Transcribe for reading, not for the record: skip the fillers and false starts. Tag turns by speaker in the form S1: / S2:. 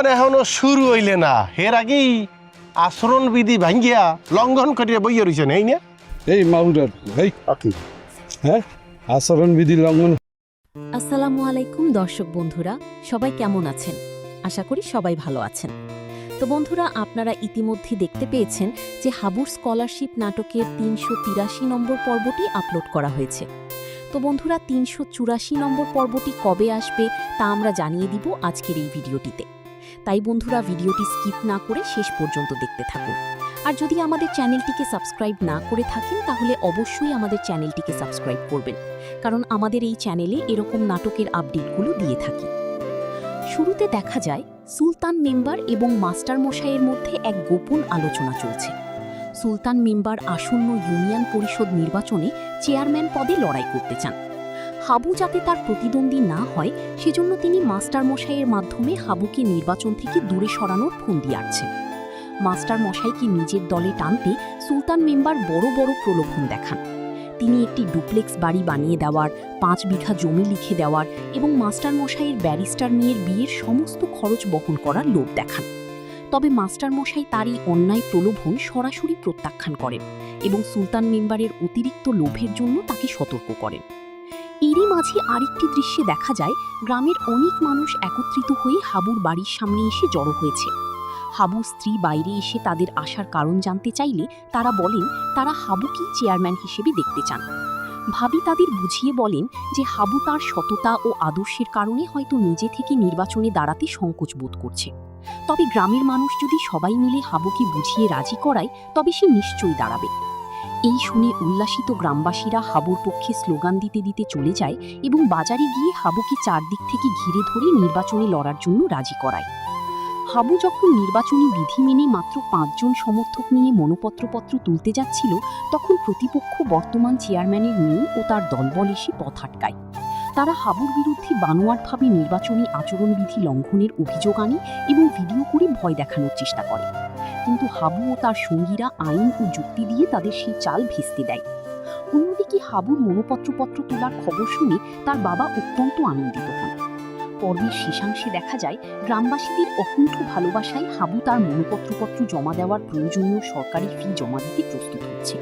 S1: নির্বাচন এখনো শুরু হইলে না, এর আগেই আচরণ বিধি ভাঙ্গিয়া লঙ্ঘন করিয়া বইয়া রয়েছেন, এই না?
S2: এই মাউডার এই হ্যাঁ আচরণবিধি লঙ্ঘন।
S3: আসসালামু আলাইকুম দর্শক বন্ধুরা, সবাই কেমন আছেন? আশা করি সবাই ভালো আছেন। তো বন্ধুরা, আপনারা ইতিমধ্যে দেখতে পেয়েছেন যে হাবুর স্কলারশিপ নাটকের ৩৮৩ নম্বর পর্বটি আপলোড করা হয়েছে। তো বন্ধুরা, ৩৮৪ নম্বর পর্বটি কবে আসবে তা আমরা জানিয়ে দিব আজকের এই ভিডিওটিতে। তাই বন্ধুরা, ভিডিওটি স্কিপ না করে শেষ পর্যন্ত দেখতে থাকুন। আর যদি আমাদের চ্যানেলটিকে সাবস্ক্রাইব না করে থাকেন তাহলে অবশ্যই আমাদের চ্যানেলটিকে সাবস্ক্রাইব করবেন, কারণ আমাদের এই চ্যানেলে এরকম নাটকের আপডেটগুলো দিয়ে থাকি। শুরুতে দেখা যায় সুলতান মেম্বার এবং মাস্টার মশাইয়ের মধ্যে এক গোপন আলোচনা চলছে। সুলতান মেম্বার আসন্ন ইউনিয়ন পরিষদ নির্বাচনে চেয়ারম্যান পদে লড়াই করতে চান। হাবু যাতে তার প্রতিদ্বন্দ্বী না হয় সেজন্য তিনি মাস্টার মশাইয়ের মাধ্যমে হাবুকে নির্বাচন থেকে দূরে সরানোর ফন্দি আঁটছেন। মাস্টার মশাইকে নিজের দলে টানতে সুলতান মেম্বার বড় বড় প্রলোভন দেখান। তিনি একটি ডুপ্লেক্স বাড়ি বানিয়ে দেওয়ার, 5 বিঘা জমি লিখে দেওয়ার এবং মাস্টার মশাইয়ের ব্যারিস্টার মেয়ের বিয়ের সমস্ত খরচ বহন করার লোভ দেখান। তবে মাস্টার মশাই তার এই অন্যায় প্রলোভন সরাসরি প্রত্যাখ্যান করেন এবং সুলতান মেম্বারের অতিরিক্ত লোভের জন্য তাকে সতর্ক করেন। এরই মাঝে আরেকটি দৃশ্যে দেখা যায় গ্রামের অনেক মানুষ একত্রিত হয়ে হাবুর বাড়ির সামনে এসে জড়ো হয়েছে। হাবুর স্ত্রী বাইরে এসে তাদের আসার কারণ জানতে চাইলে তারা বলেন তারা হাবুকেই চেয়ারম্যান হিসেবে দেখতে চান। ভাবি তাদের বুঝিয়ে বলেন যে হাবু তার সততা ও আদর্শের কারণে হয়তো নিজে থেকে নির্বাচনে দাঁড়াতে সংকোচ বোধ করছে। তবে গ্রামের মানুষ যদি সবাই মিলে হাবুকে বুঝিয়ে রাজি করায় তবে সে নিশ্চয়ই দাঁড়াবে। এই শুনে উল্লাসিত গ্রামবাসীরা হাবুর পক্ষে স্লোগান দিতে দিতে চলে যায় এবং বাজারে গিয়ে হাবুকে চারদিক থেকে ঘিরে ধরে নির্বাচনে লড়ার জন্য রাজি করায়। হাবু যখন নির্বাচনী বিধি মেনে মাত্র 5 জন সমর্থক নিয়ে মনোপত্রপত্র তুলতে যাচ্ছিল, তখন প্রতিপক্ষ বর্তমান চেয়ারম্যানের মেয়ে ও তার দলবল এসে পথ আটকায়। তারা হাবুর বিরুদ্ধে বানোয়াটভাবে নির্বাচনী আচরণবিধি লঙ্ঘনের অভিযোগ আনে এবং ভিডিও করে ভয় দেখানোর চেষ্টা করে। কিন্তু হাবু ও তার সঙ্গীরা আইন ও যুক্তি দিয়ে তাদের সেই চাল ভেস্তে দেয়। অন্যদিকে হাবুর মনোপত্রপত্র তোলার খবর শুনে তার বাবা অত্যন্ত আনন্দিত হন। পর্বের শেষাংশে দেখা যায় গ্রামবাসীদের অকুণ্ঠ ভালোবাসায় হাবু তার মনোপত্রপত্র জমা দেওয়ার প্রয়োজনীয় সরকারি ফি জমা দিতে প্রস্তুত হচ্ছে।